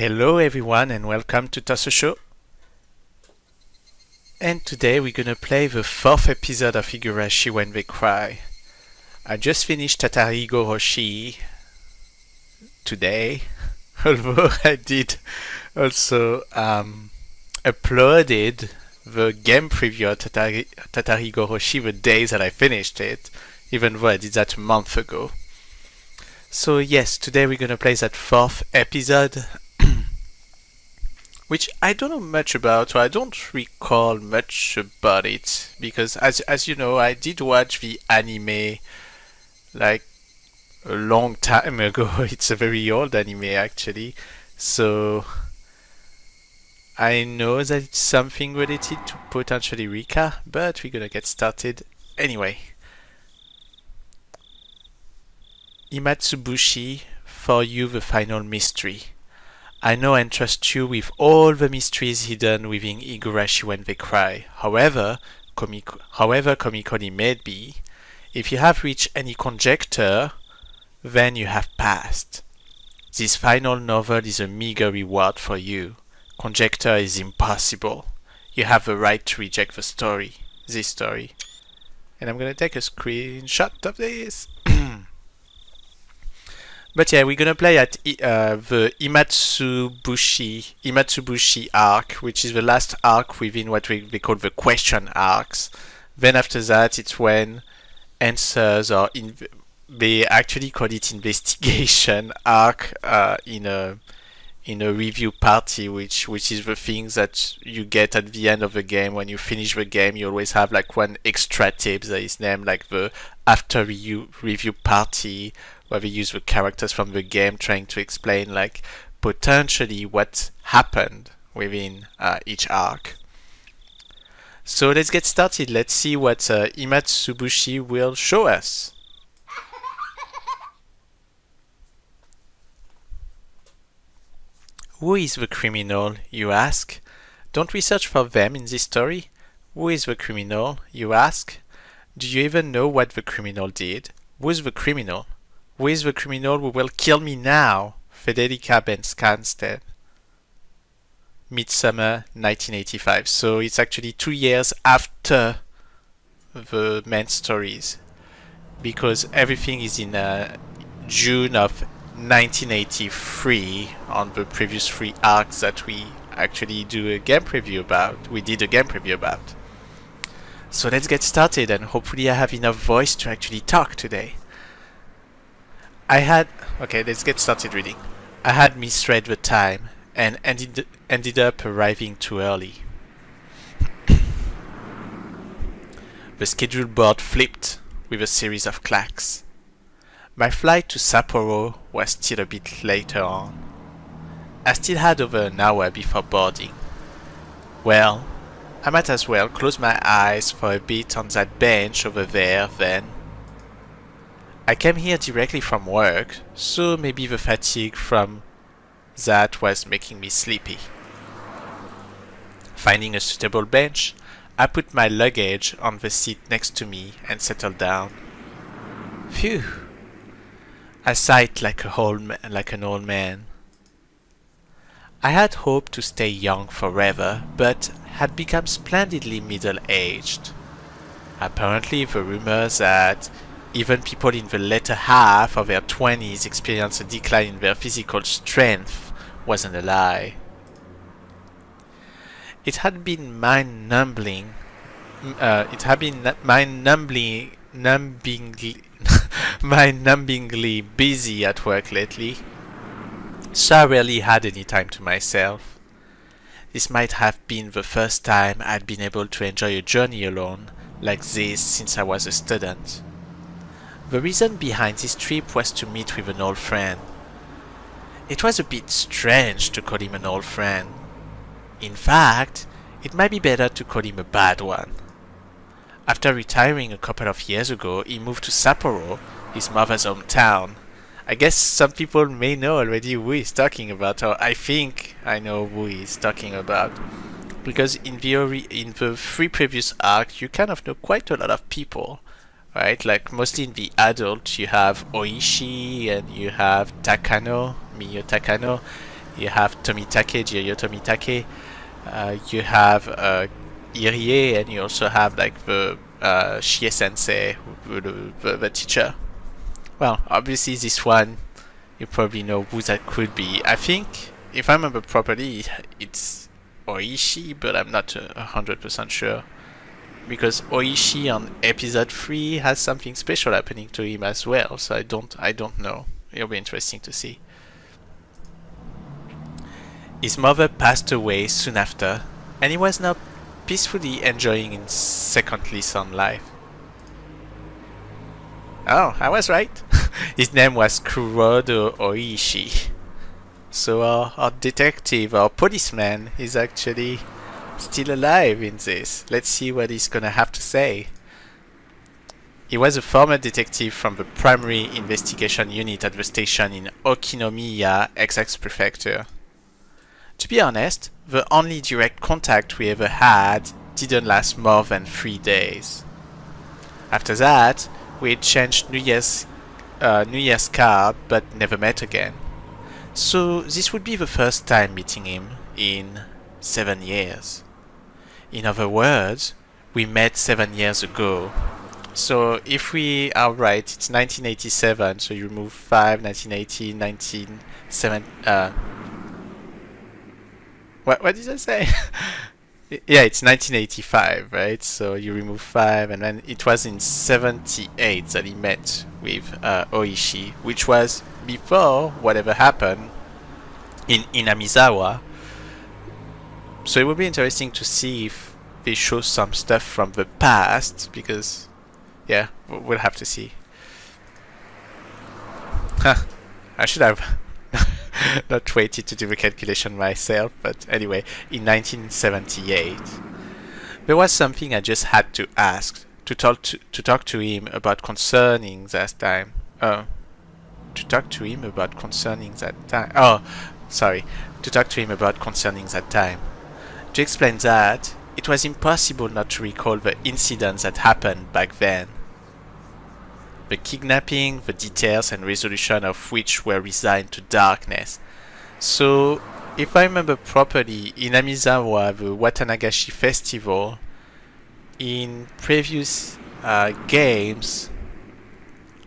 Hello everyone and welcome to Tosso Show. And today we're gonna play the fourth episode of Higurashi When They Cry. I just finished Tatari Goroshi today, although I did also uploaded the game preview of Tatari Goroshi the day that I finished it, even though I did that a month ago. So yes, today we're gonna play that fourth episode, which I don't know much about, or I don't recall much about it, because as you know, I did watch the anime like a long time ago. It's a very old anime actually, so I know that it's something related to potentially Rika, but we're gonna get started anyway. Himatsubushi, for you the final mystery. I know and trust you with all the mysteries hidden within Higurashi When They Cry. However comical it may be, if you have reached any conjecture, then you have passed. This final novel is a meager reward for you. Conjecture is impossible. You have the right to reject this story. And I'm gonna take a screenshot of this. But yeah, we're gonna play at the Himatsubushi arc, which is the last arc within what they call the question arcs. Then after that, it's when answers or they actually call it investigation arc in a review party, which is the things that you get at the end of the game. When you finish the game, you always have like one extra tip that is named like the after review party, where they use the characters from the game trying to explain like potentially what happened within each arc. So let's get started. Let's see what Himatsubushi will show us. Who is the criminal, you ask? Don't we search for them in this story? Who is the criminal, you ask? Do you even know what the criminal did? Who is the criminal? Who is the criminal who will kill me now? Federica Ben Skanstead. Midsummer 1985. So it's actually 2 years after the main stories, because everything is in June of 1983 on the previous 3 arcs that we actually did a game preview about. So let's get started, and hopefully I have enough voice to actually talk today. Okay, let's get started reading. I had misread the time and ended up arriving too early. The schedule board flipped with a series of clacks. My flight to Sapporo was still a bit later on. I still had over an hour before boarding. Well, I might as well close my eyes for a bit on that bench over there then. I came here directly from work, so maybe the fatigue from that was making me sleepy. Finding a suitable bench, I put my luggage on the seat next to me and settled down. Phew! I sighed like an old man. I had hoped to stay young forever, but had become splendidly middle-aged. Apparently the rumors that even people in the latter half of their 20s experience a decline in their physical strength wasn't a lie. It had been mind-numbingly busy at work lately, so I rarely had any time to myself. This might have been the first time I'd been able to enjoy a journey alone like this since I was a student. The reason behind this trip was to meet with an old friend. It was a bit strange to call him an old friend. In fact, it might be better to call him a bad one. After retiring a couple of years ago, he moved to Sapporo, his mother's hometown. I guess some people may know already who he's talking about, or I think I know who he's talking about. Because in the 3 previous arcs, you kind of know quite a lot of people. Right, like mostly in the adult, you have Oishi and you have Miyo Takano, You have Tomitake, Jiryo Tomitake. You have Irie, and you also have like the Shie Sensei, the teacher. Well, obviously this one, you probably know who that could be. I think, if I remember properly, it's Oishi, but I'm not 100% sure. Because Oishi on episode 3 has something special happening to him as well, so I don't know. It'll be interesting to see. His mother passed away soon after, and he was now peacefully enjoying his second lease on life. Oh, I was right. His name was Kurodo Oishi. So our detective, our policeman, is actually still alive in this. Let's see what he's gonna have to say. He was a former detective from the primary investigation unit at the station in Okinomiya, Essex Prefecture. To be honest, the only direct contact we ever had didn't last more than 3 days. After that, we exchanged New Year's card, but never met again. So this would be the first time meeting him in 7 years. In other words, we met 7 years ago. So if we are right, it's 1987, so you remove 5, 1980, 1970, what did I say? Yeah, it's 1985, right? So you remove 5, and then it was in 78 that he met with Oishi, which was before whatever happened in Hinamizawa. So it would be interesting to see if they show some stuff from the past, because, yeah, we'll have to see. Huh, I should have not waited to do the calculation myself, but anyway, in 1978, there was something I just had to ask, to talk to him about concerning that time. To talk to him about concerning that time. To talk to him about concerning that time. To explain that, it was impossible not to recall the incidents that happened back then. The kidnapping, the details and resolution of which were resigned to darkness. So, if I remember properly, in Hinamizawa, the Watanagashi festival, in previous games,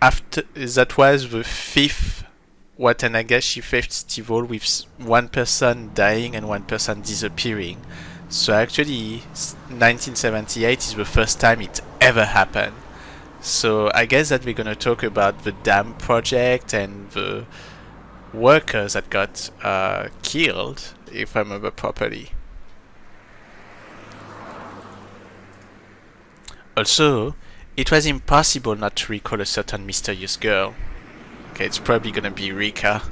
after that was the 5th Watanagashi festival with one person dying and one person disappearing. So actually, 1978 is the first time it ever happened. So I guess that we're going to talk about the dam project and the workers that got killed, if I remember properly. Also, it was impossible not to recall a certain mysterious girl. Okay, it's probably going to be Rika.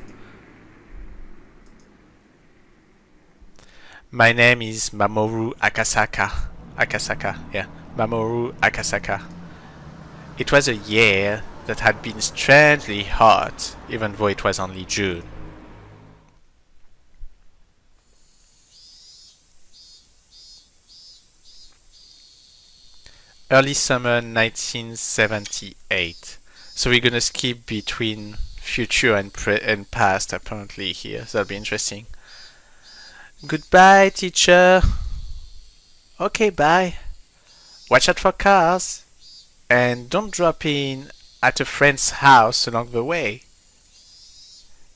My name is Mamoru Akasaka. Mamoru Akasaka. It was a year that had been strangely hot, even though it was only June. Early summer 1978. So we're gonna skip between future and past apparently here. So that'll be interesting. Goodbye, teacher. Okay, bye. Watch out for cars. And don't drop in at a friend's house along the way.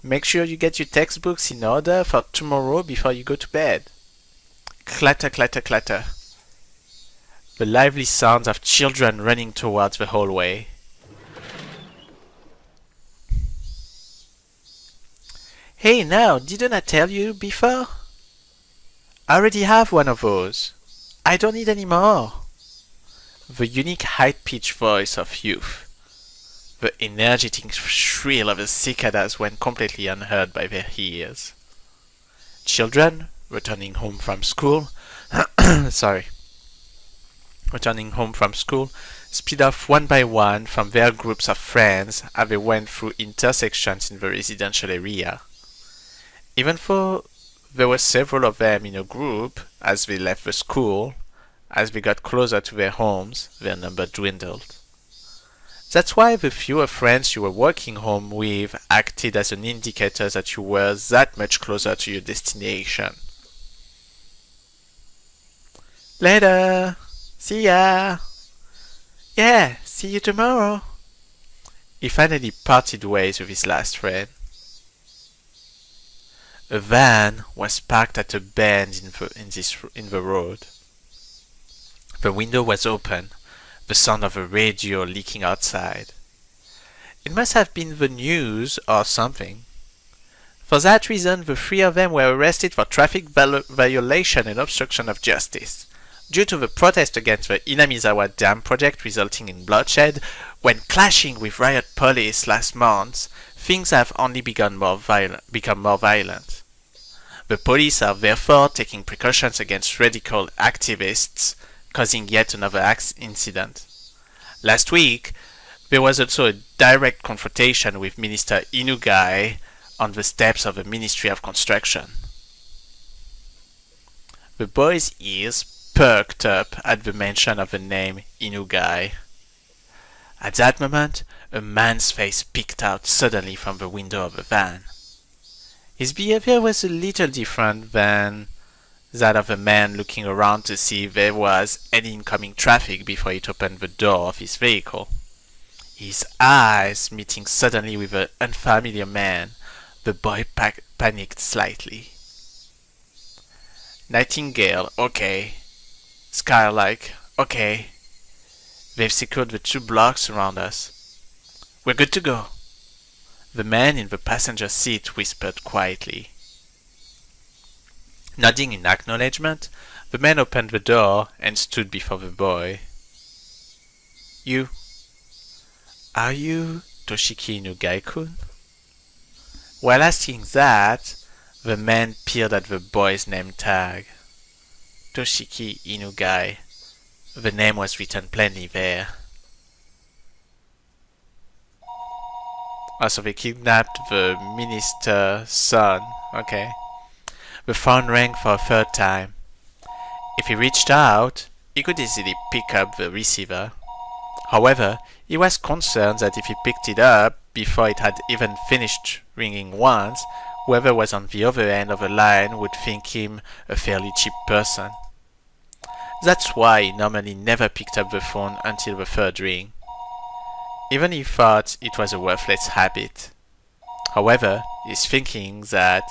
Make sure you get your textbooks in order for tomorrow before you go to bed. Clatter, clatter, clatter. The lively sounds of children running towards the hallway. Hey now, didn't I tell you before? I already have one of those. I don't need any more. The unique high-pitched voice of youth. The energetic shrill of the cicadas went completely unheard by their ears. Children, returning home from school, split off one by one from their groups of friends as they went through intersections in the residential area. Even though there were several of them in a group as they left the school, as they got closer to their homes, their number dwindled. That's why the fewer friends you were walking home with acted as an indicator that you were that much closer to your destination. Later! See ya! Yeah, see you tomorrow! He finally parted ways with his last friend. A van was parked at a bend in the road. The window was open, the sound of a radio leaking outside. It must have been the news or something. For that reason, the three of them were arrested for traffic violation and obstruction of justice. Due to the protest against the Hinamizawa dam project resulting in bloodshed, when clashing with riot police last month, things have only become more violent. The police are therefore taking precautions against radical activists, causing yet another incident. Last week, there was also a direct confrontation with Minister Inugai on the steps of the Ministry of Construction. The boy's ears perked up at the mention of the name Inugai. At that moment, a man's face peeked out suddenly from the window of the van. His behavior was a little different than that of a man looking around to see if there was any incoming traffic before he opened the door of his vehicle. His eyes meeting suddenly with an unfamiliar man, the boy panicked slightly. Nightingale, okay. Skylark, okay. They've secured the 2 blocks around us. We're good to go. The man in the passenger seat whispered quietly. Nodding in acknowledgement, the man opened the door and stood before the boy. You. Are you Toshiki Inugai-kun? While asking that, the man peered at the boy's name tag. Toshiki Inugai. The name was written plainly there. Also, they kidnapped the minister's son. Okay. The phone rang for a third time. If he reached out, he could easily pick up the receiver. However, he was concerned that if he picked it up before it had even finished ringing once, whoever was on the other end of the line would think him a fairly cheap person. That's why he normally never picked up the phone until the third ring. Even he thought it was a worthless habit. However, he's thinking that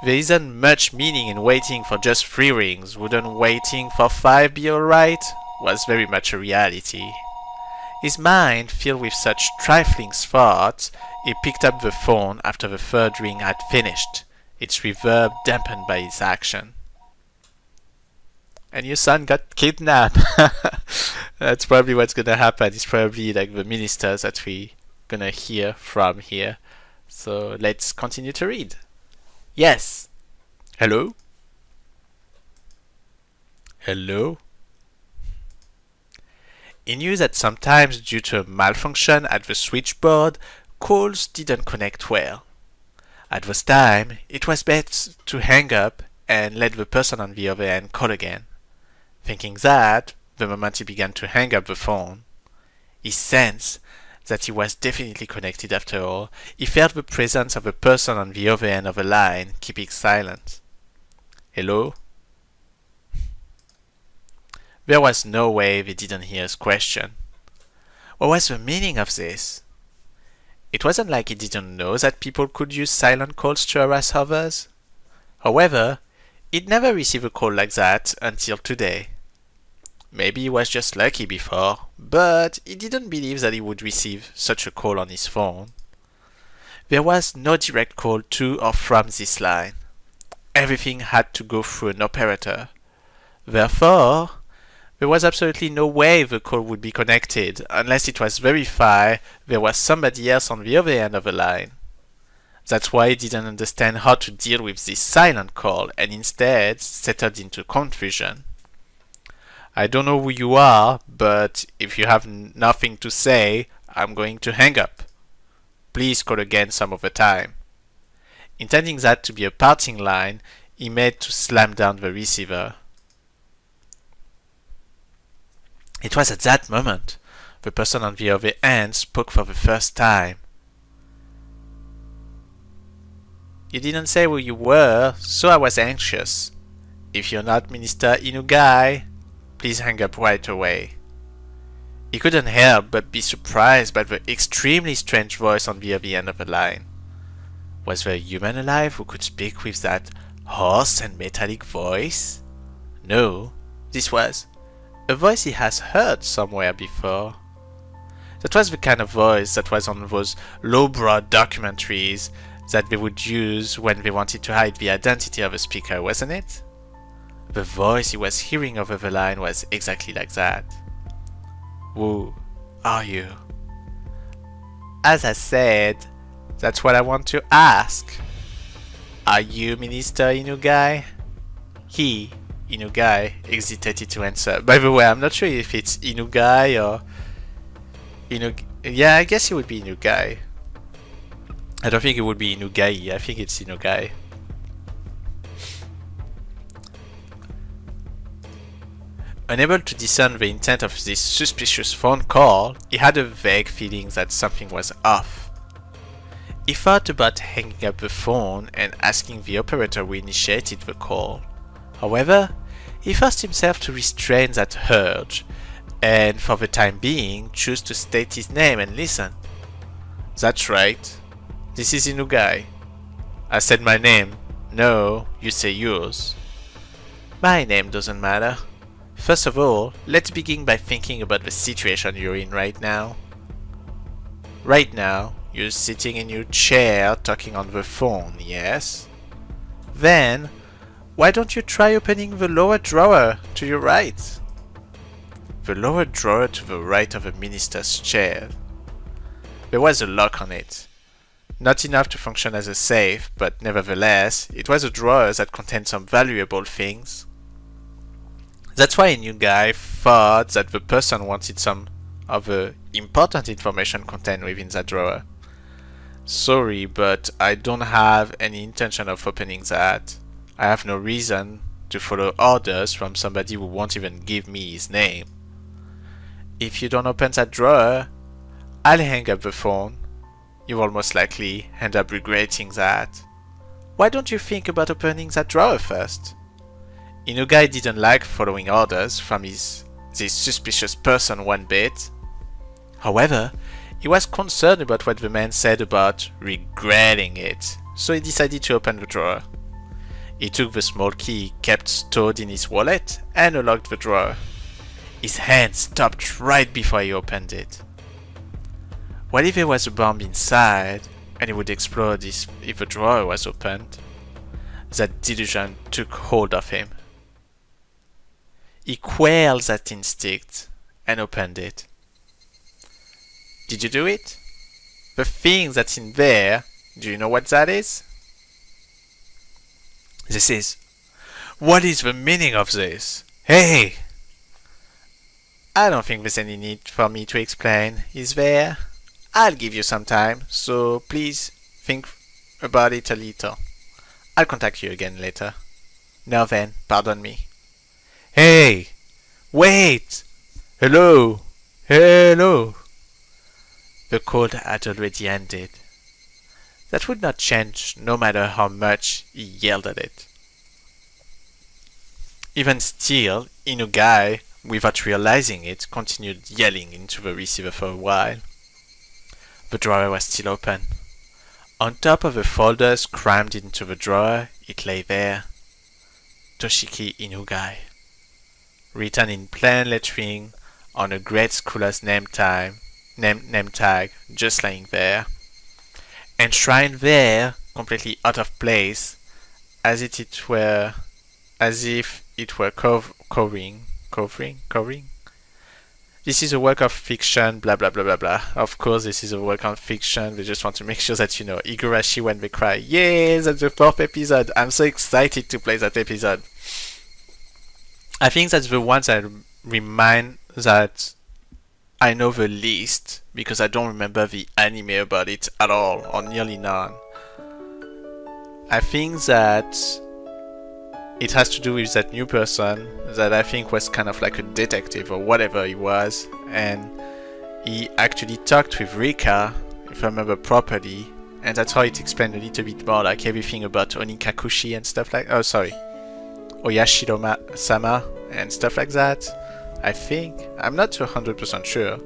there isn't much meaning in waiting for just 3 rings. Wouldn't waiting for 5 be alright? Was very much a reality. His mind filled with such trifling thoughts, he picked up the phone after the third ring had finished, its reverb dampened by his action. And your son got kidnapped. That's probably what's gonna happen. It's probably like the ministers that we gonna hear from here. So let's continue to read. Yes. Hello? Hello? He knew that sometimes due to a malfunction at the switchboard, calls didn't connect well. At this time, it was best to hang up and let the person on the other end call again. Thinking that, the moment he began to hang up the phone, he sensed that he was definitely connected after all. He felt the presence of a person on the other end of the line, keeping silent. Hello? There was no way they didn't hear his question. What was the meaning of this? It wasn't like he didn't know that people could use silent calls to harass others. However, he'd never received a call like that until today. Maybe he was just lucky before, but he didn't believe that he would receive such a call on his phone. There was no direct call to or from this line. Everything had to go through an operator. Therefore, there was absolutely no way the call would be connected unless it was verified there was somebody else on the other end of the line. That's why he didn't understand how to deal with this silent call and instead settled into confusion. I don't know who you are, but if you have nothing to say, I'm going to hang up. Please call again some other time. Intending that to be a parting line, he made to slam down the receiver. It was at that moment The person on the other end spoke for the first time. You didn't say who you were, so I was anxious. If you're not Minister Inugai, please hang up right away. He couldn't help but be surprised by the extremely strange voice on the other end of the line. Was there a human alive who could speak with that hoarse and metallic voice? No, this was a voice he has heard somewhere before. That was the kind of voice that was on those lowbrow documentaries that they would use when they wanted to hide the identity of a speaker, wasn't it? The voice he was hearing over the line was exactly like that. Who are you? As I said, that's what I want to ask. Are you Minister Inugai? He, Inugai, hesitated to answer. By the way, I'm not sure if it's Inugai or yeah, I guess it would be Inugai. I don't think it would be Inugai, I think it's Inugai. Unable to discern the intent of this suspicious phone call, he had a vague feeling that something was off. He thought about hanging up the phone and asking the operator who initiated the call. However, he forced himself to restrain that urge, and for the time being chose to state his name and listen. That's right. This is Inugai. I said my name. No, you say yours. My name doesn't matter. First of all, let's begin by thinking about the situation you're in right now. Right now, you're sitting in your chair talking on the phone, yes? Then, why don't you try opening the lower drawer to your right? The lower drawer to the right of the minister's chair. There was a lock on it. Not enough to function as a safe, but nevertheless, it was a drawer that contained some valuable things. That's why a new guy thought that the person wanted some of the important information contained within that drawer. Sorry, but I don't have any intention of opening that. I have no reason to follow orders from somebody who won't even give me his name. If you don't open that drawer, I'll hang up the phone. You will most likely end up regretting that. Why don't you think about opening that drawer first? Inugai didn't like following orders from this suspicious person one bit. However, he was concerned about what the man said about regretting it, so he decided to open the drawer. He took the small key he kept stored in his wallet and unlocked the drawer. His hand stopped right before he opened it. What if there was a bomb inside and it would explode if the drawer was opened? That delusion took hold of him. He quelled that instinct and opened it. Did you do it? The thing that's in there, do you know what that is? This is. What is the meaning of this? Hey! I don't think there's any need for me to explain, is there? I'll give you some time, so please think about it a little. I'll contact you again later. Now then, pardon me. Hey! Wait! Hello! Hello! The call had already ended. That would not change no matter how much he yelled at it. Even still, Inugai, without realizing it, continued yelling into the receiver for a while. The drawer was still open. On top of the folders crammed into the drawer, it lay there. Toshiki Inugai. Written in plain lettering on a grade schooler's name tag, just lying there. Enshrined there, completely out of place, as if it were covering. This is a work of fiction, blah blah blah blah blah. Of course, this is a work of fiction. They just want to make sure that you know Higurashi when they cry. Yay, that's the 4th episode. I'm so excited to play that episode. I think that's the one that remind that I know the least because I don't remember the anime about it at all, or nearly none. I think that it has to do with that new person that I think was kind of like a detective or whatever he was, and he actually talked with Rika, if I remember properly, and that's how it explained a little bit more, like everything about Onikakushi and stuff like. Oh, sorry, Oyashiro-sama and stuff like that. I think. I'm not 100% sure.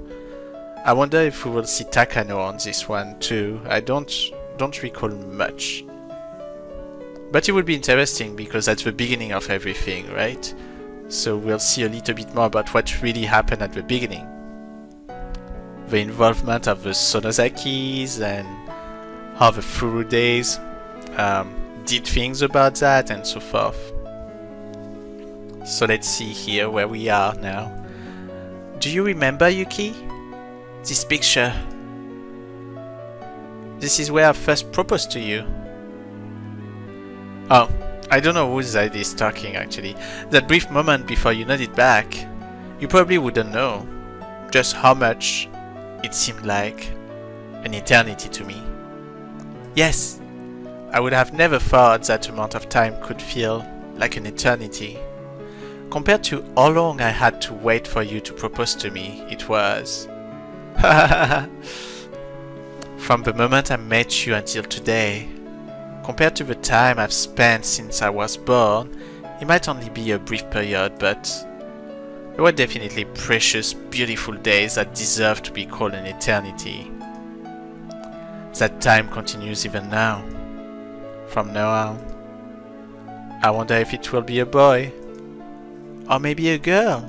I wonder if we will see Takano on this one too. I don't recall much. But it would be interesting because that's the beginning of everything, right? So we'll see a little bit more about what really happened at the beginning. The involvement of the Sonozakis and how the Furu days did things about that and so forth. So let's see here where we are now. Do you remember, Yuki? This picture. This is where I first proposed to you. Oh, I don't know whose that is talking actually. That brief moment before you nodded back, you probably wouldn't know just how much it seemed like an eternity to me. Yes, I would have never thought that amount of time could feel like an eternity. Compared to how long I had to wait for you to propose to me, it was... From the moment I met you until today, compared to the time I've spent since I was born, it might only be a brief period, but there were definitely precious, beautiful days that deserve to be called an eternity. That time continues even now. From now on, I wonder if it will be a boy, or maybe a girl.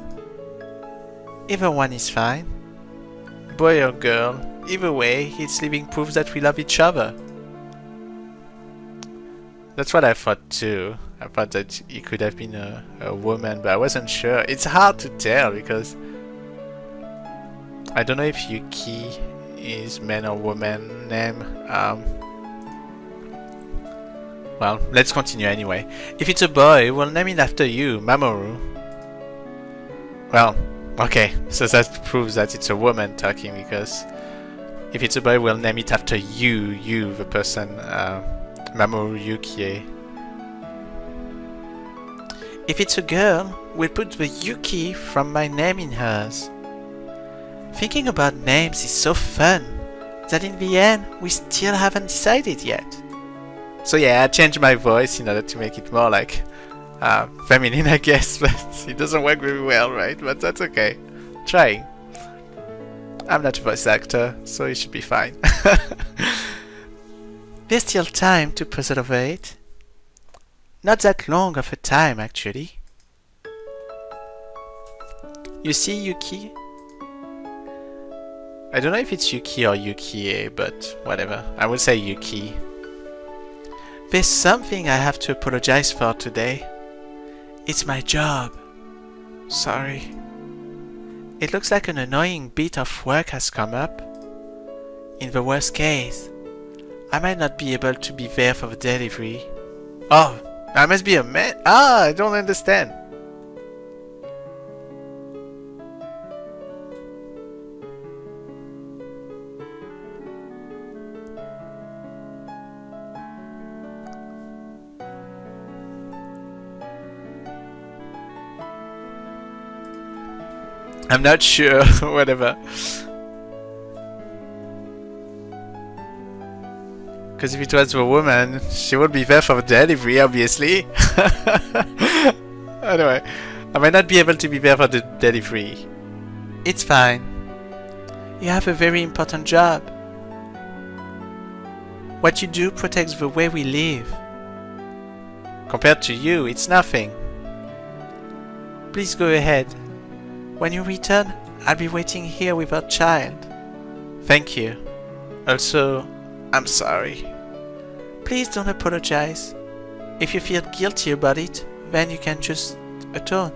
Either one is fine. Boy or girl, either way, it's living proof that we love each other. That's what I thought too. I thought that it could have been a woman, but I wasn't sure. It's hard to tell because I don't know if Yuki is man or woman name. Well, let's continue anyway. If it's a boy, we'll name it after you, Mamoru. Well, okay, so that proves that it's a woman talking, because if it's a boy, we'll name it after you, the person, Mamoru Yukie. If it's a girl, we'll put the Yuki from my name in hers. Thinking about names is so fun that in the end, we still haven't decided yet. So yeah, I changed my voice in order to make it more like feminine, I guess, but it doesn't work very well, right? But that's okay. Trying. I'm not a voice actor, so it should be fine. There's still time to puzzle over it. Not that long of a time, actually. You see, Yuki? I don't know if it's Yuki or Yukie, but whatever. I will say Yuki. There's something I have to apologize for today. It's my job. Sorry. It looks like an annoying bit of work has come up. In the worst case, I might not be able to be there for the delivery. Oh, I must be a man? Ah, I don't understand. I'm not sure, whatever. Because if it was a woman, she would be there for the delivery, obviously. Anyway, I might not be able to be there for the delivery. It's fine. You have a very important job. What you do protects the way we live. Compared to you, it's nothing. Please go ahead. When you return, I'll be waiting here with our child. Thank you. Also, I'm sorry. Please don't apologize. If you feel guilty about it, then you can just atone.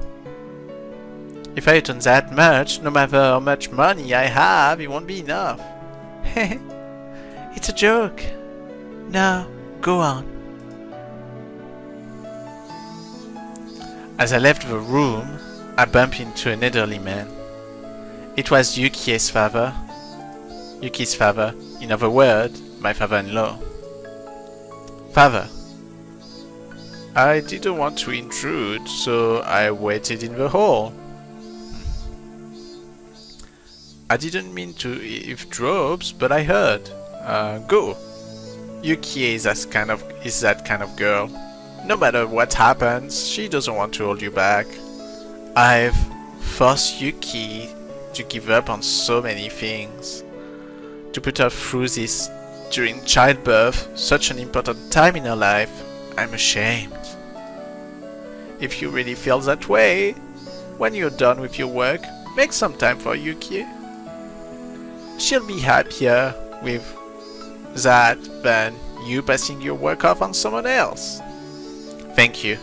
If I atone that much, no matter how much money I have, it won't be enough. It's a joke. Now, go on. As I left the room, I bumped into an elderly man. It was Yuki's father. In other words, my father-in-law. Father. I didn't want to intrude, so I waited in the hall. I didn't mean to eavesdrop, but I heard. Go. Yuki is that kind of girl. No matter what happens, she doesn't want to hold you back. I've forced Yuki to give up on so many things. To put her through this during childbirth, such an important time in her life, I'm ashamed. If you really feel that way, when you're done with your work, make some time for Yuki. She'll be happier with that than you passing your work off on someone else. Thank you.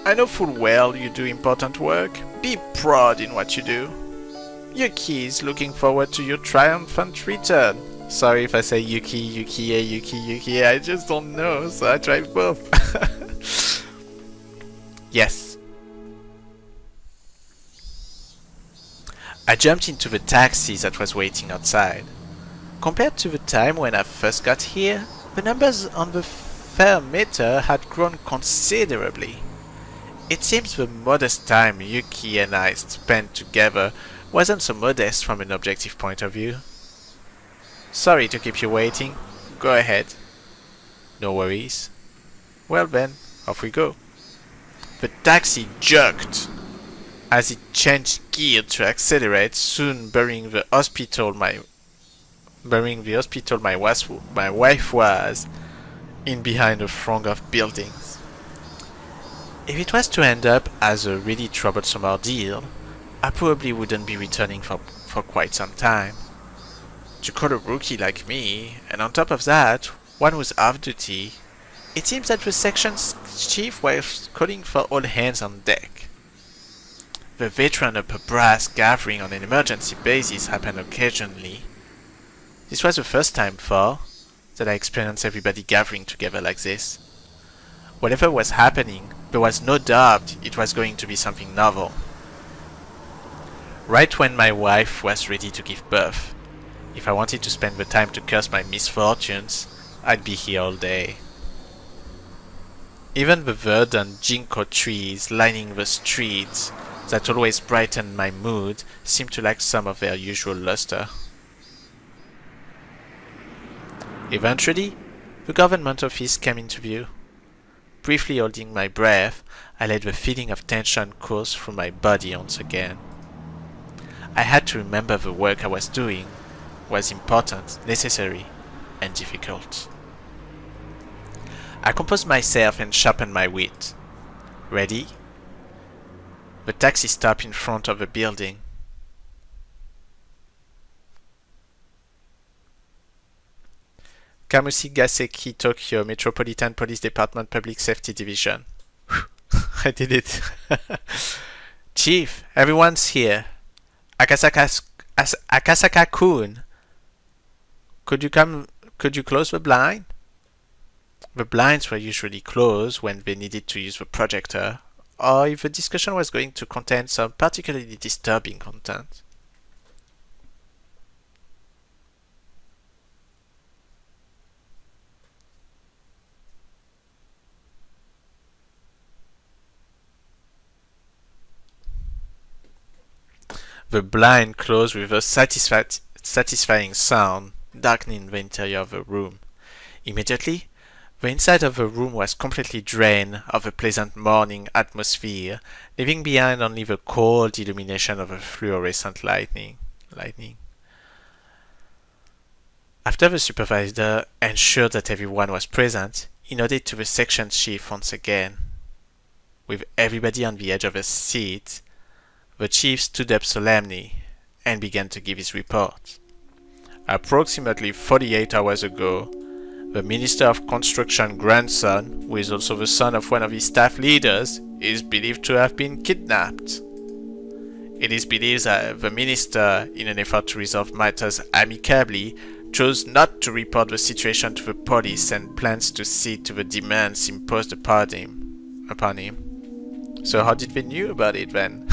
I know full well you do important work. Be proud in what you do. Yuki is looking forward to your triumphant return. Sorry if I say Yuki, Yuki, I just don't know, so I tried both. Yes. I jumped into the taxi that was waiting outside. Compared to the time when I first got here, the numbers on the fare meter had grown considerably. It seems the modest time Yuki and I spent together wasn't so modest from an objective point of view. Sorry to keep you waiting. Go ahead. No worries. Well then, off we go. The taxi jerked as it changed gear to accelerate, soon burying the hospital my wife was in behind a throng of buildings. If it was to end up as a really troublesome ordeal, I probably wouldn't be returning for quite some time. To call a rookie like me, and on top of that, one who's off duty, it seems that the section chief was calling for all hands on deck. The veteran upper brass gathering on an emergency basis happened occasionally. This was the first time that I experienced everybody gathering together like this. Whatever was happening, there was no doubt it was going to be something novel. Right when my wife was ready to give birth, if I wanted to spend the time to curse my misfortunes, I'd be here all day. Even the verdant ginkgo trees lining the streets that always brightened my mood seemed to lack some of their usual luster. Eventually, the government office came into view. Briefly holding my breath, I let the feeling of tension course through my body once again. I had to remember the work I was doing was important, necessary, and difficult. I composed myself and sharpened my wit. Ready? The taxi stopped in front of the building. Kamusigaseki, Tokyo Metropolitan Police Department Public Safety Division. I did it. Chief, everyone's here. Akasaka-kun. Could you close the blind? The blinds were usually closed when they needed to use the projector, or if the discussion was going to contain some particularly disturbing content. The blind closed with a satisfying sound, darkening the interior of the room. Immediately, the inside of the room was completely drained of the pleasant morning atmosphere, leaving behind only the cold illumination of a fluorescent lightning. After the supervisor ensured that everyone was present, he nodded to the section chief once again. With everybody on the edge of a seat, the chief stood up solemnly and began to give his report. Approximately 48 hours ago, the Minister of Construction grandson, who is also the son of one of his staff leaders, is believed to have been kidnapped. It is believed that the minister, in an effort to resolve matters amicably, chose not to report the situation to the police and plans to cede to the demands imposed upon him. So how did they know about it then?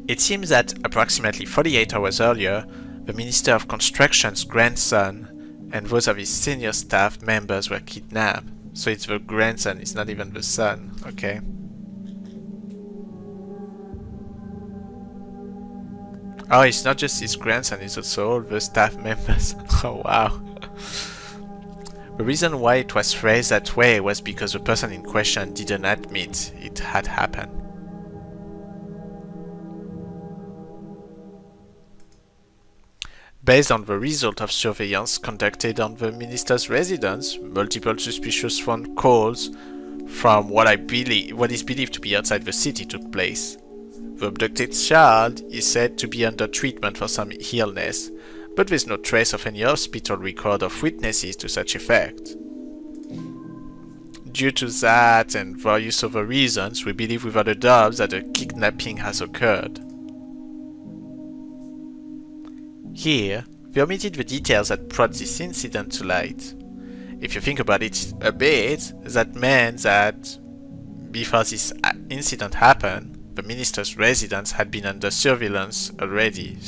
It seems that approximately 48 hours earlier, the Minister of Construction's grandson and those of his senior staff members were kidnapped, So it's the grandson, it's not even the son. Okay. Oh, it's not just his grandson, it's also all the staff members. Oh wow. The reason why it was phrased that way was because the person in question didn't admit it had happened. Based on the result of surveillance conducted on the minister's residence, multiple suspicious phone calls from what is believed to be outside the city took place. The abducted child is said to be under treatment for some illness, but there's no trace of any hospital record of witnesses to such effect. Due to that and various other reasons, we believe without a doubt that a kidnapping has occurred. Here, we omitted the details that brought this incident to light. If you think about it a bit, that meant that before this incident happened, the minister's residence had been under surveillance already.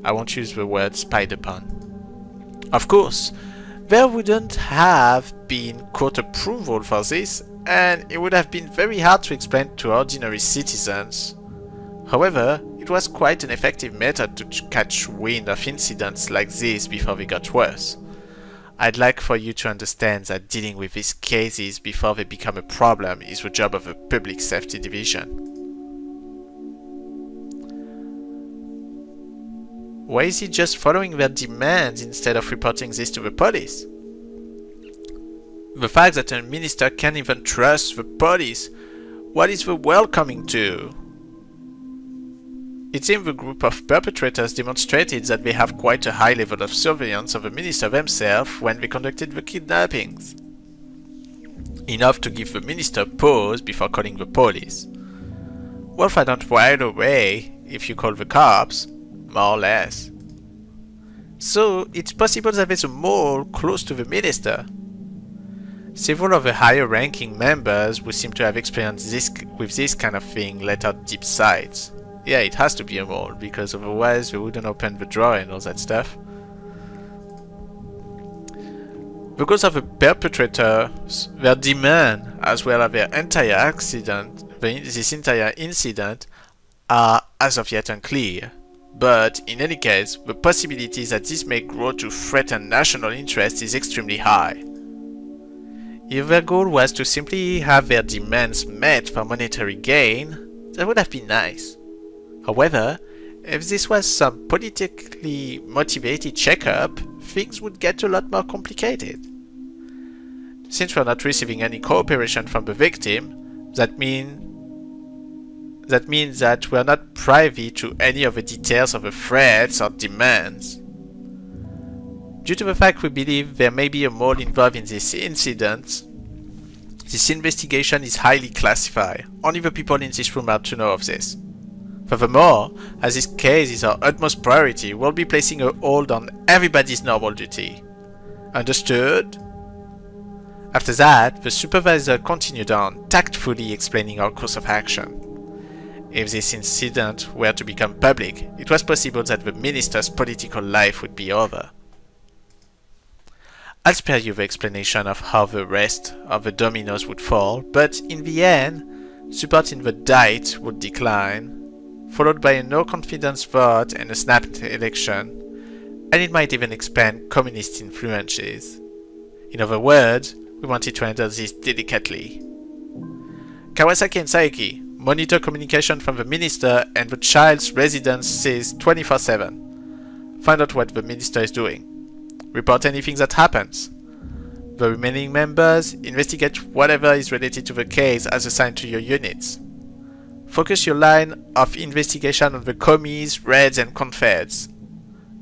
I won't use the word spied upon. Of course, there wouldn't have been court approval for this, and it would have been very hard to explain to ordinary citizens. However, it was quite an effective method to catch wind of incidents like this before they got worse. I'd like for you to understand that dealing with these cases before they become a problem is the job of a public safety division. Why is he just following their demands instead of reporting this to the police? The fact that a minister can't even trust the police, what is the world coming to? It seems the group of perpetrators demonstrated that they have quite a high level of surveillance of the minister themselves when they conducted the kidnappings. Enough to give the minister pause before calling the police. We'll find out right away if you call the cops, more or less. So it's possible that there's a mole close to the minister. Several of the higher ranking members who seem to have experienced this kind of thing let out deep sighs. Yeah, it has to be a mole, because otherwise they wouldn't open the drawer and all that stuff. Because of the perpetrators, their demand, as well as their entire this entire incident, are as of yet unclear. But, in any case, the possibility that this may grow to threaten national interest is extremely high. If their goal was to simply have their demands met for monetary gain, that would have been nice. However, if this was some politically motivated checkup, things would get a lot more complicated. Since we're not receiving any cooperation from the victim, that means that we're not privy to any of the details of the threats or demands. Due to the fact we believe there may be a mole involved in this incident, this investigation is highly classified. Only the people in this room are to know of this. Furthermore, as this case is our utmost priority, we'll be placing a hold on everybody's normal duty. Understood? After that, the supervisor continued on, tactfully explaining our course of action. If this incident were to become public, it was possible that the minister's political life would be over. I'll spare you the explanation of how the rest of the dominoes would fall, but in the end, support in the Diet would decline, followed by a no-confidence vote and a snapped election, and it might even expand communist influences. In other words, we wanted to handle this delicately. Kawasaki and Saeki, monitor communication from the minister and the child's residence says 24/7. Find out what the minister is doing. Report anything that happens. The remaining members investigate whatever is related to the case as assigned to your units. Focus your line of investigation on the commies, reds, and confeds.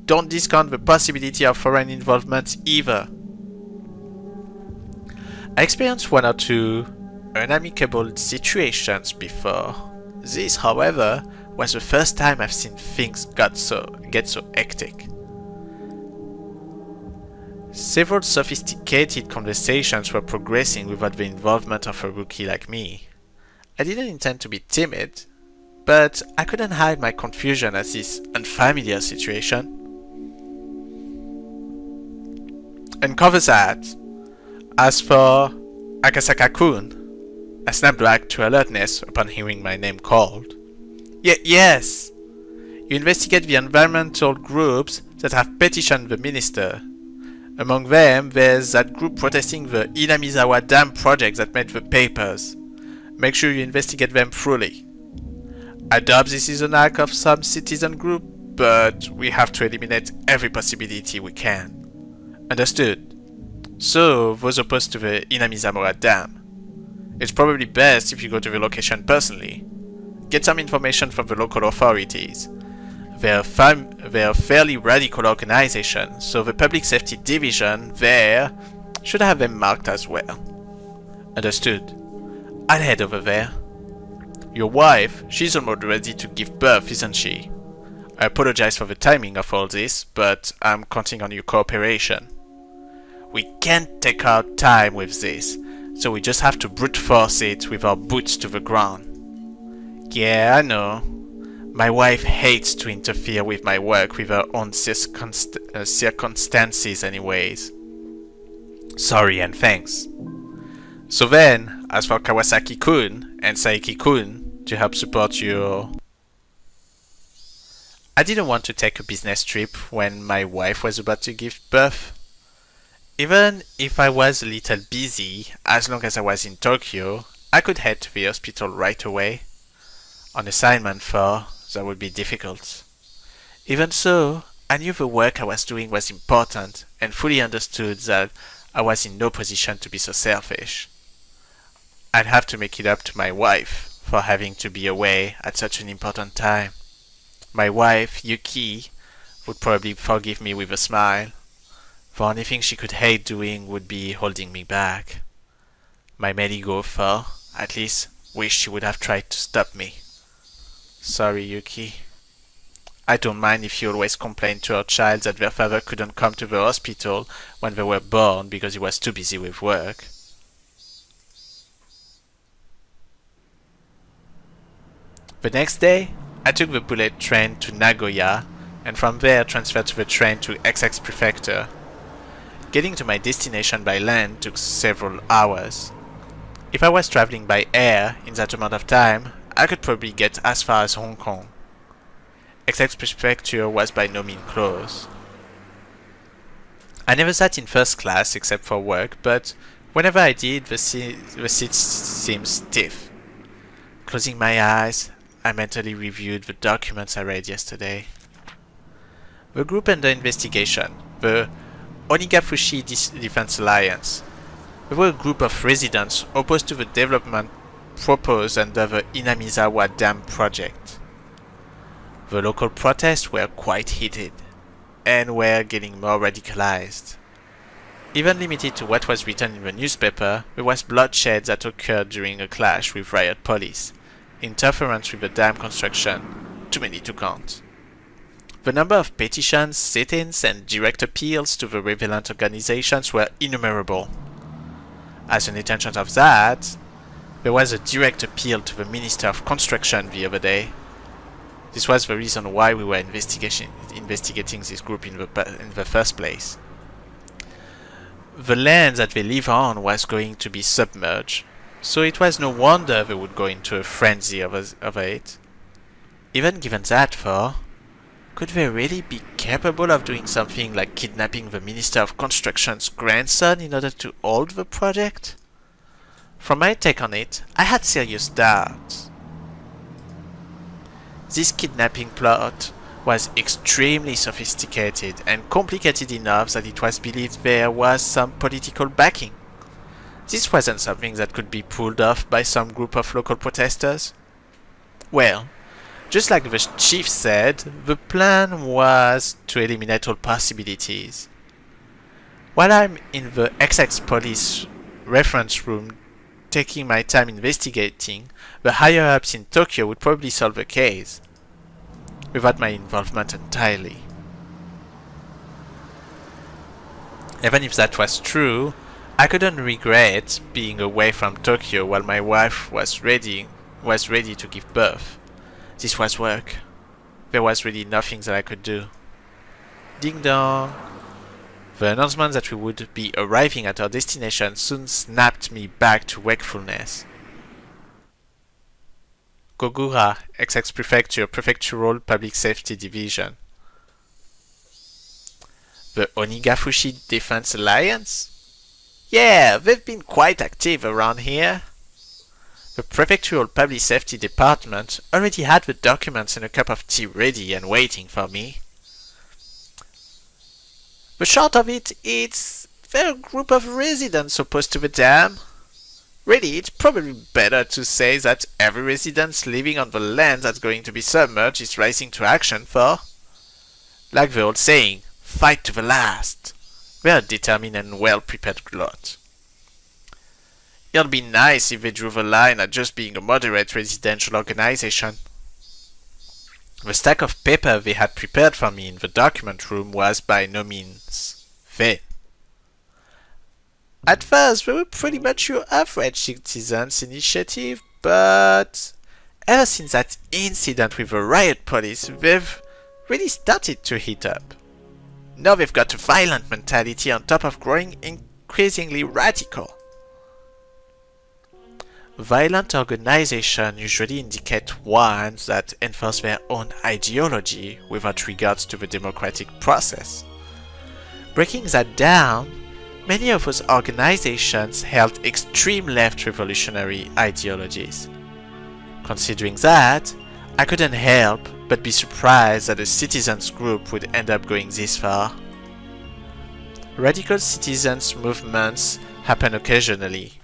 Don't discount the possibility of foreign involvement either. I experienced one or two unamicable situations before. This, however, was the first time I've seen things get so hectic. Several sophisticated conversations were progressing without the involvement of a rookie like me. I didn't intend to be timid, but I couldn't hide my confusion at this unfamiliar situation. Uncover that. As for Akasaka-kun, I snapped back to alertness upon hearing my name called. Yes! You investigate the environmental groups that have petitioned the minister. Among them, there's that group protesting the Hinamizawa dam project that made the papers. Make sure you investigate them thoroughly. I doubt this is an act of some citizen group, but we have to eliminate every possibility we can. Understood. So, those opposed to the Hinamizawa dam. It's probably best if you go to the location personally. Get some information from the local authorities. They're a fairly radical organization, so the Public Safety Division there should have them marked as well. Understood. I'll head over there. Your wife, she's almost ready to give birth, isn't she? I apologize for the timing of all this, but I'm counting on your cooperation. We can't take our time with this, so we just have to brute force it with our boots to the ground. Yeah, I know. My wife hates to interfere with my work with her own circumstances anyways. Sorry and thanks. So then, as for Kawasaki-kun and Saiki-kun to help support your... I didn't want to take a business trip when my wife was about to give birth. Even if I was a little busy, as long as I was in Tokyo, I could head to the hospital right away. On assignment for, that would be difficult. Even so, I knew the work I was doing was important and fully understood that I was in no position to be so selfish. I'd have to make it up to my wife for having to be away at such an important time. My wife, Yuki, would probably forgive me with a smile. The only thing she could hate doing would be holding me back. My Medigo, for, at least, wish she would have tried to stop me. Sorry, Yuki. I don't mind if you always complain to our child that their father couldn't come to the hospital when they were born because he was too busy with work. The next day, I took the bullet train to Nagoya and from there transferred to the train to XX Prefecture. Getting to my destination by land took several hours. If I was traveling by air in that amount of time, I could probably get as far as Hong Kong. XX Prefecture was by no means close. I never sat in first class except for work, but whenever I did, the seats seemed stiff. Closing my eyes, I mentally reviewed the documents I read yesterday. The group under investigation, the Onigafushi Defense Alliance. They were a group of residents opposed to the development proposed under the Hinamizawa Dam project. The local protests were quite heated, and were getting more radicalized. Even limited to what was written in the newspaper, there was bloodshed that occurred during a clash with riot police, interference with the dam construction, too many to count. The number of petitions, sit-ins, and direct appeals to the relevant organizations were innumerable. As an extension of that, there was a direct appeal to the Minister of Construction the other day. This was the reason why we were investigating this group in the first place. The land that they live on was going to be submerged, so it was no wonder they would go into a frenzy over it. Even given that, though, could they really be capable of doing something like kidnapping the Minister of Construction's grandson in order to hold the project? From my take on it, I had serious doubts. This kidnapping plot was extremely sophisticated and complicated enough that it was believed there was some political backing. This wasn't something that could be pulled off by some group of local protesters. Well, just like the chief said, the plan was to eliminate all possibilities. While I'm in the XX police reference room taking my time investigating, the higher-ups in Tokyo would probably solve the case, without my involvement entirely. Even if that was true, I couldn't regret being away from Tokyo while my wife was ready to give birth. This was work. There was really nothing that I could do. Ding dong! The announcement that we would be arriving at our destination soon snapped me back to wakefulness. Gogura, XX Prefecture, Prefectural Public Safety Division. The Onigafushi Defense Alliance? Yeah, they've been quite active around here. The Prefectural Public Safety Department already had the documents and a cup of tea ready and waiting for me. The short of it, they're a group of residents opposed to the dam. Really, it's probably better to say that every resident living on the land that's going to be submerged is rising to action for, like the old saying, fight to the last. They're a determined and well-prepared lot. It'll be nice if they drew the line at just being a moderate residential organization. The stack of paper they had prepared for me in the document room was by no means vain. At first, they were pretty much your average citizens' initiative, but ever since that incident with the riot police, they've really started to heat up. Now they've got a violent mentality on top of growing increasingly radical. Violent organizations usually indicate ones that enforce their own ideology without regards to the democratic process. Breaking that down, many of those organizations held extreme left revolutionary ideologies. Considering that, I couldn't help but be surprised that a citizens group would end up going this far. Radical citizens movements happen occasionally.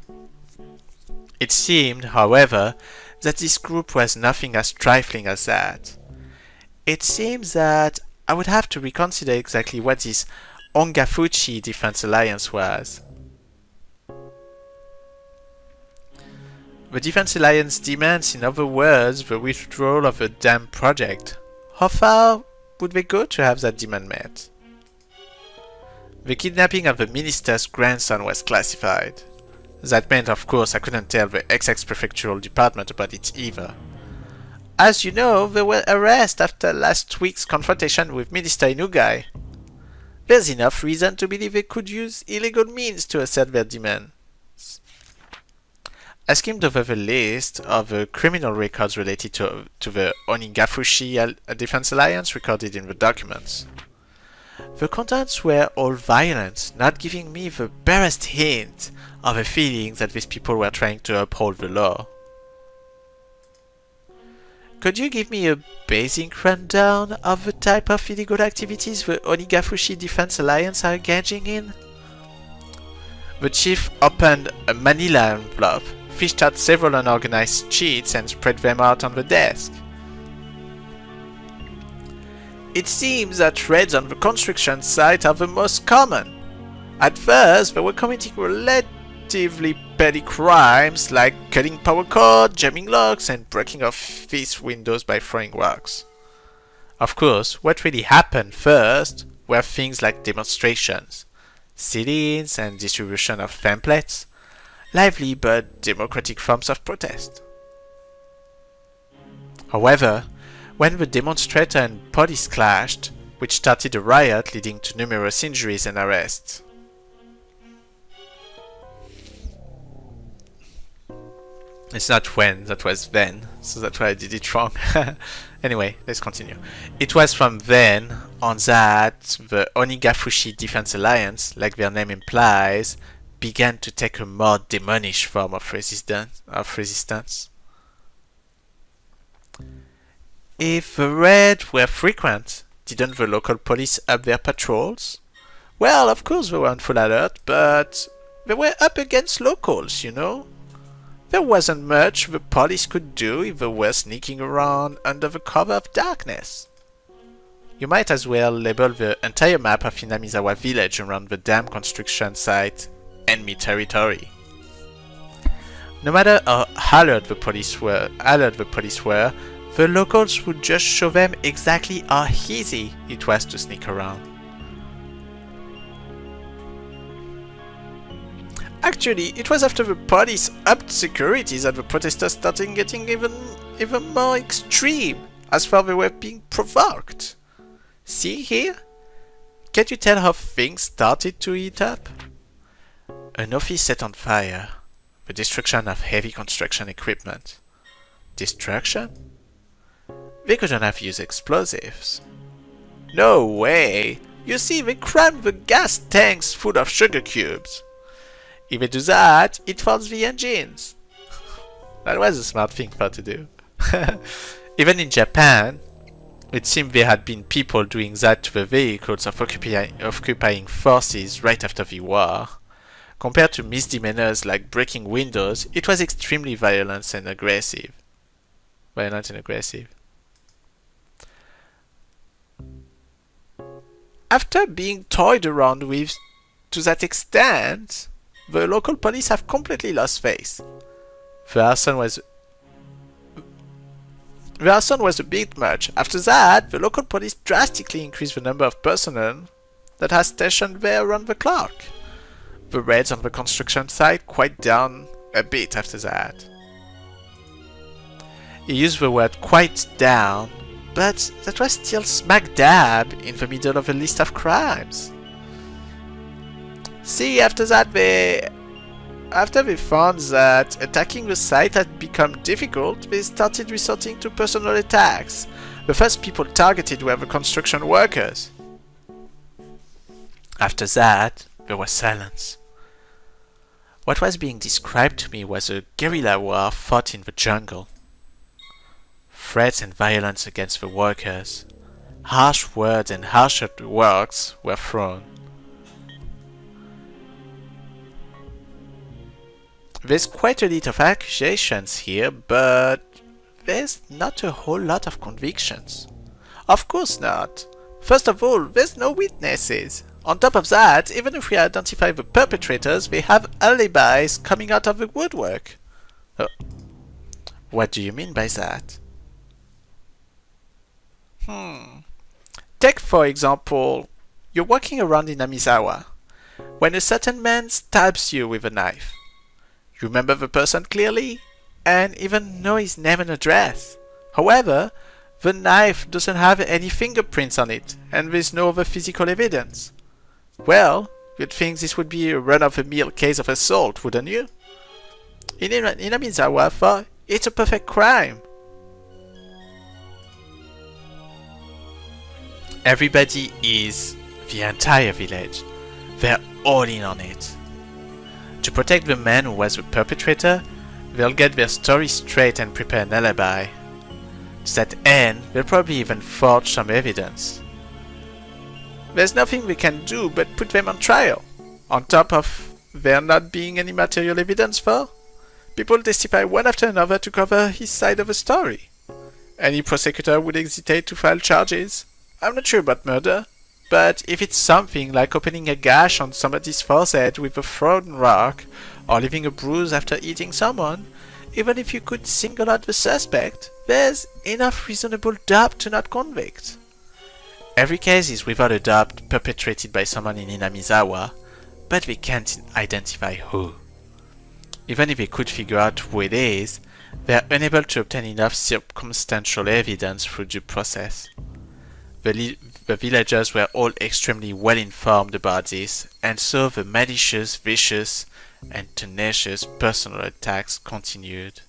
It seemed, however, that this group was nothing as trifling as that. It seems that I would have to reconsider exactly what this Ongafuchi Defense Alliance was. The Defense Alliance demands, in other words, the withdrawal of the dam project. How far would they go to have that demand met? The kidnapping of the minister's grandson was classified. That meant, of course, I couldn't tell the XX Prefectural Department about it either. As you know, they were arrested after last week's confrontation with Minister Inugai. There's enough reason to believe they could use illegal means to assert their demands. I skimmed over the list of the criminal records related to the Onigafushi Defense Alliance recorded in the documents. The contents were all violent, not giving me the barest hint of a feeling that these people were trying to uphold the law. Could you give me a basic rundown of the type of illegal activities the Onigafushi Defense Alliance are engaging in? The chief opened a manila envelope, fished out several unorganized sheets and spread them out on the desk. It seems that raids on the construction site are the most common. At first, they were committing relatively petty crimes like cutting power cord, jamming locks, and breaking office windows by throwing rocks. Of course, what really happened first were things like demonstrations, sit-ins, and distribution of pamphlets, lively but democratic forms of protest. However, when the demonstrator and police clashed, which started a riot leading to numerous injuries and arrests. It's not when, that was then, so that's why I did it wrong. Anyway, let's continue. It was from then on that the Onigafushi Defense Alliance, like their name implies, began to take a more demonish form of resistance. If the raids were frequent, didn't the local police up their patrols? Well, of course they were on full alert, but they were up against locals, you know? There wasn't much the police could do if they were sneaking around under the cover of darkness. You might as well label the entire map of Hinamizawa village around the dam construction site enemy territory. No matter how alert the police were, the locals would just show them exactly how easy it was to sneak around. Actually, it was after the police upped security that the protesters started getting even more extreme, as far they were being provoked. See here? can you tell how things started to heat up? An office set on fire. The destruction of heavy construction equipment. Destruction? They couldn't have used explosives. No way! You see, they crammed the gas tanks full of sugar cubes. If they do that, it faults the engines. That was a smart thing for to do. Even in Japan, it seemed there had been people doing that to the vehicles of occupying forces right after the war. Compared to misdemeanors like breaking windows, it was extremely violent and aggressive. After being toyed around with to that extent, the local police have completely lost faith. The arson was a bit much. After that, the local police drastically increased the number of personnel that has stationed there around the clock. The raids on the construction site quite down a bit after that. He used the word "quite down," but that was still smack dab in the middle of a list of crimes. See, after they found that attacking the site had become difficult, they started resorting to personal attacks. The first people targeted were the construction workers. After that, there was silence. What was being described to me was a guerrilla war fought in the jungle. Threats and violence against the workers. Harsh words and harsher words were thrown. There's quite a lot of accusations here, but there's not a whole lot of convictions. Of course not. First of all, there's no witnesses. On top of that, even if we identify the perpetrators, they have alibis coming out of the woodwork. What do you mean by that? Take, for example, you're walking around in Hinamizawa when a certain man stabs you with a knife. You remember the person clearly, and even know his name and address. However, the knife doesn't have any fingerprints on it, and there's no other physical evidence. Well, you'd think this would be a run-of-the-mill case of assault, wouldn't you? In Hinamizawa, it's a perfect crime. Everybody is the entire village. They're all in on it. To protect the man who was the perpetrator, they'll get their story straight and prepare an alibi. To that end, they'll probably even forge some evidence. There's nothing we can do but put them on trial. On top of there not being any material evidence for, people testify one after another to cover his side of the story. Any prosecutor would hesitate to file charges. I'm not sure about murder, but if it's something like opening a gash on somebody's forehead with a thrown rock, or leaving a bruise after eating someone, even if you could single out the suspect, there's enough reasonable doubt to not convict. Every case is without a doubt perpetrated by someone in Hinamizawa, but we can't identify who. Even if we could figure out who it is, they are unable to obtain enough circumstantial evidence through due process. The villagers were all extremely well informed about this, and so the malicious, vicious, and tenacious personal attacks continued.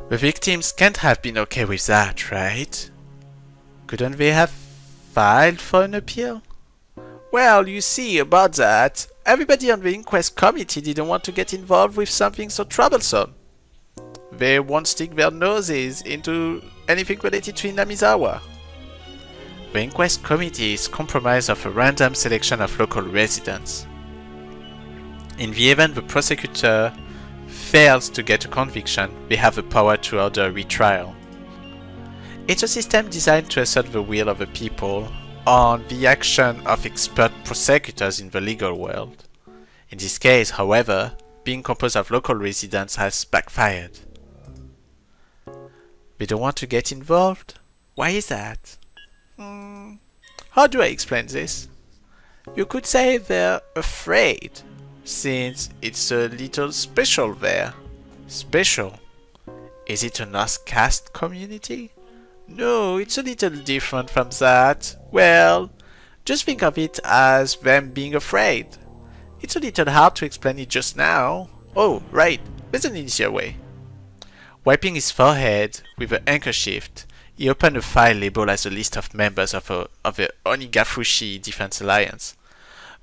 The victims can't have been okay with that, right? Couldn't they have filed for an appeal? Well, you see, about that, everybody on the inquest committee didn't want to get involved with something so troublesome. They won't stick their noses into anything related to Hinamizawa. The inquest committee is comprised of a random selection of local residents. In the event the prosecutor fails to get a conviction, they have the power to order a retrial. It's a system designed to assert the will of the people on the action of expert prosecutors in the legal world. In this case, however, being composed of local residents has backfired. They don't want to get involved? Why is that? How do I explain this? You could say they're afraid, since it's a little special there. Special? Is it a North caste community? No, it's a little different from that. Well, just think of it as them being afraid. It's a little hard to explain it just now. Oh, right, there's an easier way. Wiping his forehead with a handkerchief, he opened a file labeled as a list of members of the Onigafushi Defense Alliance.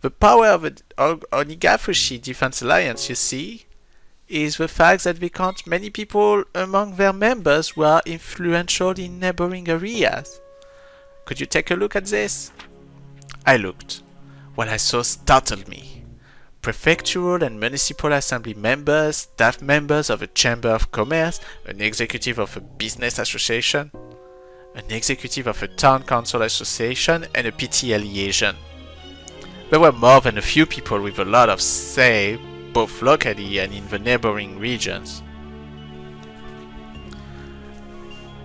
The power of the Onigafushi Defense Alliance, you see, is the fact that they count many people among their members who are influential in neighboring areas. Could you take a look at this? I looked. What I saw startled me. Prefectural and municipal assembly members, staff members of a chamber of commerce, an executive of a business association, an executive of a town council association, and a PTA liaison. There were more than a few people with a lot of say, both locally and in the neighboring regions.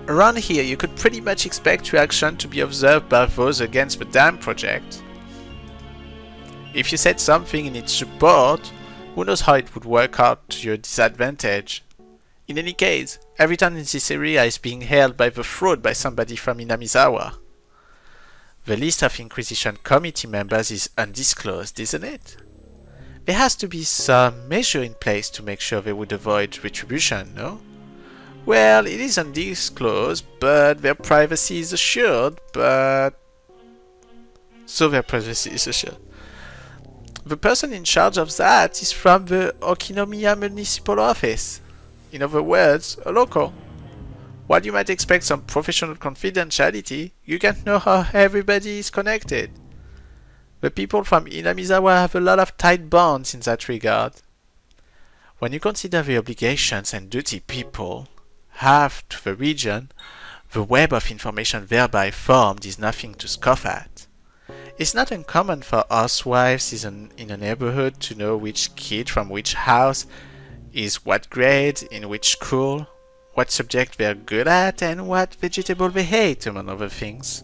Around here you could pretty much expect reaction to be observed by those against the dam project. If you said something in its support, who knows how it would work out to your disadvantage. In any case, every town in this area is being held by the throat by somebody from Hinamizawa. The list of Inquisition Committee members is undisclosed, isn't it? There has to be some measure in place to make sure they would avoid retribution, no? Well, it is undisclosed, but their privacy is assured, The person in charge of that is from the Okinomiya Municipal Office. In other words, a local. While you might expect some professional confidentiality, you can't know how everybody is connected. The people from Hinamizawa have a lot of tight bonds in that regard. When you consider the obligations and duty people have to the region, the web of information thereby formed is nothing to scoff at. It's not uncommon for housewives in a neighborhood to know which kid from which house is what grade, in which school, what subject they're good at, and what vegetable they hate, among other things.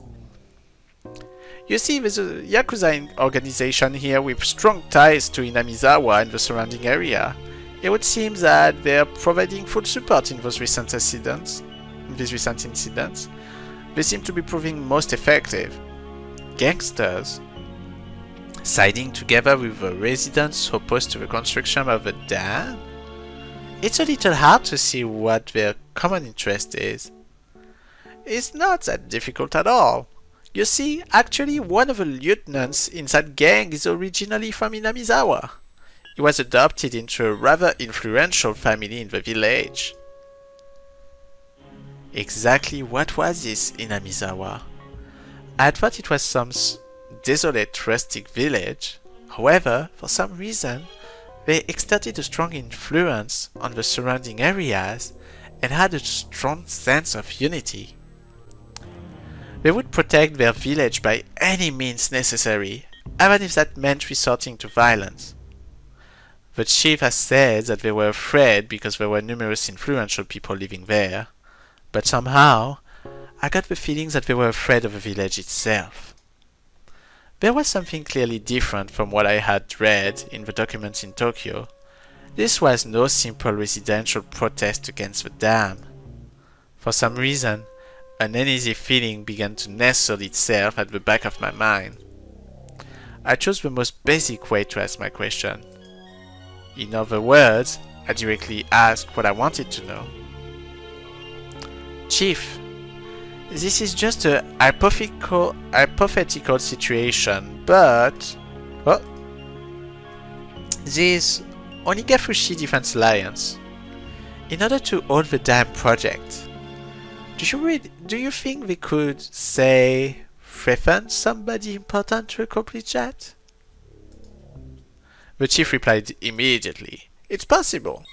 You see, there's a Yakuza organization here with strong ties to Hinamizawa and the surrounding area. It would seem that they're providing full support in these recent incidents. They seem to be proving most effective. Gangsters siding together with the residents opposed to the construction of a dam? It's a little hard to see what their common interest is. It's not that difficult at all. You see, actually one of the lieutenants in that gang is originally from Hinamizawa. He was adopted into a rather influential family in the village. Exactly what was this Hinamizawa? I thought it was some desolate rustic village. However, for some reason, they exerted a strong influence on the surrounding areas and had a strong sense of unity. They would protect their village by any means necessary, even if that meant resorting to violence. The chief has said that they were afraid because there were numerous influential people living there, but somehow I got the feeling that they were afraid of the village itself. There was something clearly different from what I had read in the documents in Tokyo. This was no simple residential protest against the dam. For some reason, an uneasy feeling began to nestle itself at the back of my mind. I chose the most basic way to ask my question. In other words, I directly asked what I wanted to know. Chief, this is just a hypothetical situation, but... Well, this Onigafushi Defense Alliance, in order to hold the dam project, do you think we could, say, threaten somebody important to accomplish that? The chief replied immediately, "It's possible.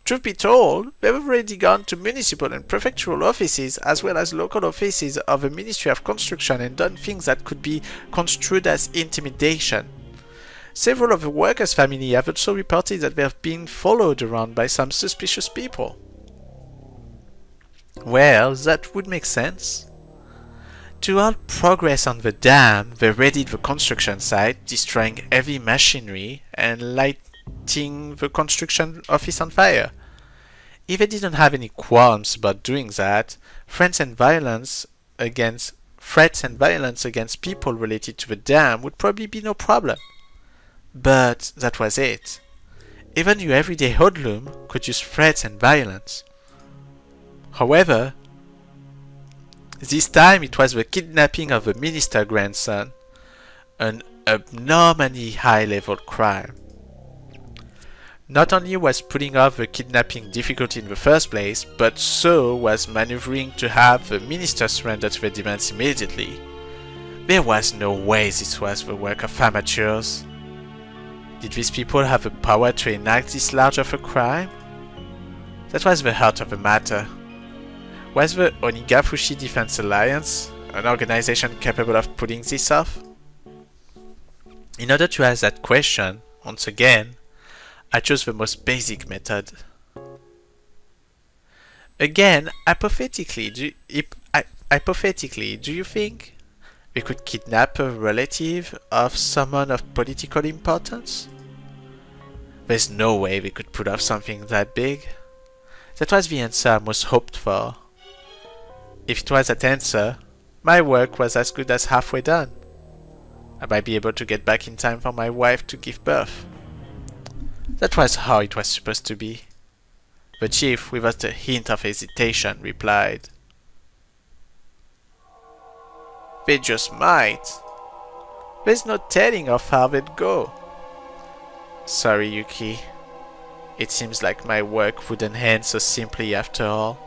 Truth be told, they've already gone to municipal and prefectural offices as well as local offices of the Ministry of Construction and done things that could be construed as intimidation. Several of the workers' family have also reported that they have been followed around by some suspicious people." Well, that would make sense. To halt progress on the dam, they raided the construction site, destroying heavy machinery and lighting the construction office on fire. If they didn't have any qualms about doing that, threats and violence against people related to the dam would probably be no problem. But that was it. Even your everyday hoodlum could use threats and violence. However, this time it was the kidnapping of the minister's grandson, an abnormally high-level crime. Not only was putting off the kidnapping difficult in the first place, but so was maneuvering to have the minister surrender to the demands immediately. There was no way this was the work of amateurs. Did these people have the power to enact this large of a crime? That was the heart of the matter. Was the Onigafushi Defense Alliance an organization capable of pulling this off? In order to ask that question, once again, I chose the most basic method. Again, hypothetically, do you think we could kidnap a relative of someone of political importance? There's no way we could pull off something that big. That was the answer I most hoped for. If it was that answer, my work was as good as halfway done. I might be able to get back in time for my wife to give birth. That was how it was supposed to be. The chief, without a hint of hesitation, replied, "They just might. There's no telling how far they'd go." Sorry, Yuki. It seems like my work wouldn't end so simply after all.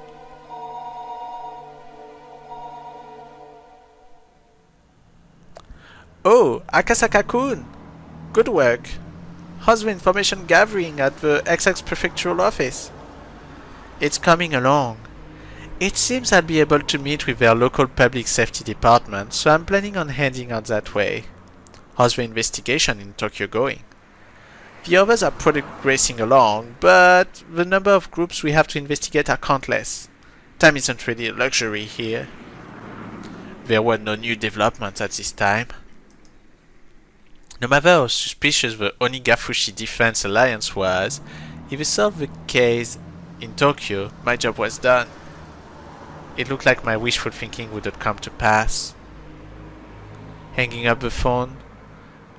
Oh, Akasaka-kun! Good work. How's the information gathering at the XX Prefectural office? It's coming along. It seems I'll be able to meet with their local public safety department, so I'm planning on heading out that way. How's the investigation in Tokyo going? The others are progressing along, but the number of groups we have to investigate are countless. Time isn't really a luxury here. There were no new developments at this time. No matter how suspicious the Onigafushi Defense Alliance was, if we solved the case in Tokyo, my job was done. It looked like my wishful thinking would have come to pass. Hanging up the phone,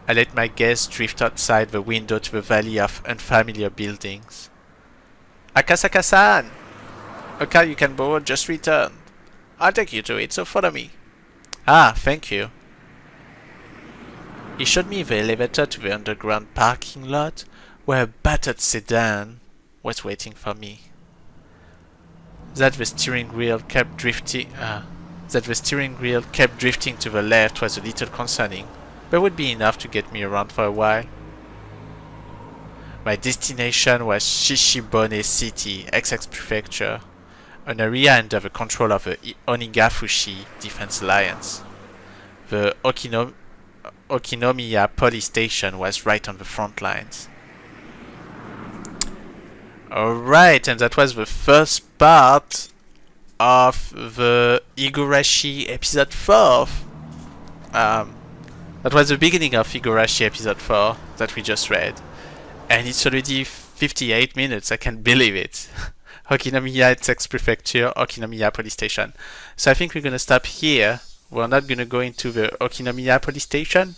I let my gaze drift outside the window to the valley of unfamiliar buildings. Akasaka-san! A car you can borrow just returned. I'll take you to it, so follow me. Ah, thank you. He showed me the elevator to the underground parking lot, where a battered sedan was waiting for me. That the steering wheel kept drifting to the left was a little concerning, but would be enough to get me around for a while. My destination was Shishibone City, XX Prefecture, an area under the control of the Onigafushi Defense Alliance. The Okinomiya police station was right on the front lines. Alright, and that was the first part of the Higurashi episode 4. That was the beginning of Higurashi episode 4 that we just read. And it's already 58 minutes, I can't believe it. Okinomiya XX Prefecture, Okinomiya police station. So I think we're gonna stop here. We're not gonna go into the Okinomiya police station.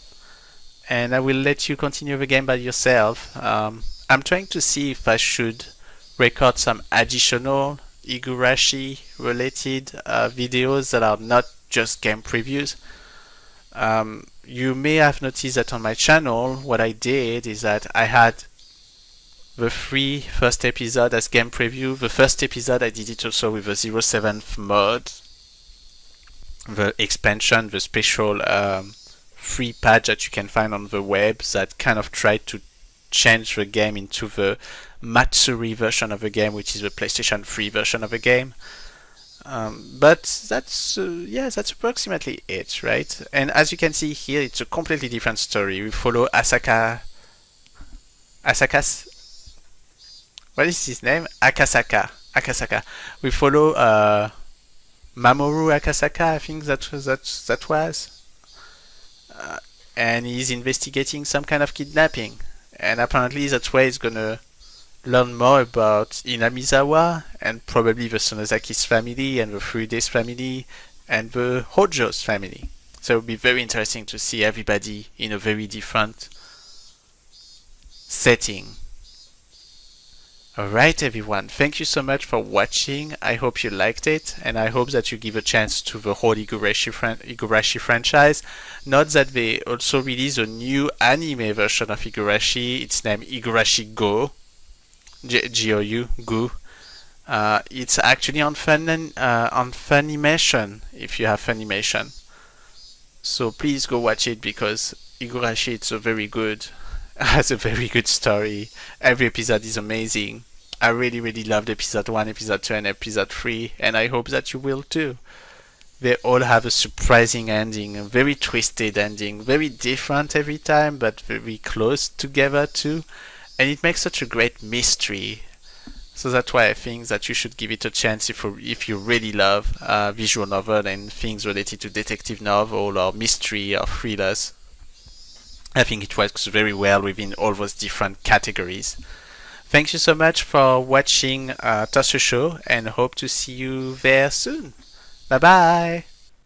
And I will let you continue the game by yourself. I'm trying to see if I should record some additional Higurashi related videos that are not just game previews. You may have noticed that on my channel what I did is that I had the first episode as game preview. The first episode I did it also with the 07th mod, the expansion, the special free patch that you can find on the web that kind of tried to change the game into the Matsuri version of the game, which is the PlayStation 3 version of the game. But that's that's approximately it, right? And as you can see here, it's a completely different story. We follow what is his name? Akasaka. We follow Mamoru Akasaka, I think that was. And he's investigating some kind of kidnapping. And apparently that's where he's gonna learn more about Hinamizawa and probably the Sonozaki's family and the 3 Days family and the Hojo's family. So it will be very interesting to see everybody in a very different setting. Alright everyone, thank you so much for watching. I hope you liked it, and I hope that you give a chance to the whole Higurashi franchise. Note that they also released a new anime version of Higurashi. It's named Higurashi Go. G-O-U, Go. It's actually on Funimation, if you have Funimation. So please go watch it, because Higurashi has a very good story. Every episode is amazing. I really loved episode 1, episode 2, and episode 3, and I hope that you will too. They all have a surprising ending, a very twisted ending, very different every time, but very close together too. And it makes such a great mystery. So that's why I think that you should give it a chance if you really love visual novel and things related to detective novel or mystery or thrillers. I think it works very well within all those different categories. Thank you so much for watching Tosu Show, and hope to see you there soon. Bye bye!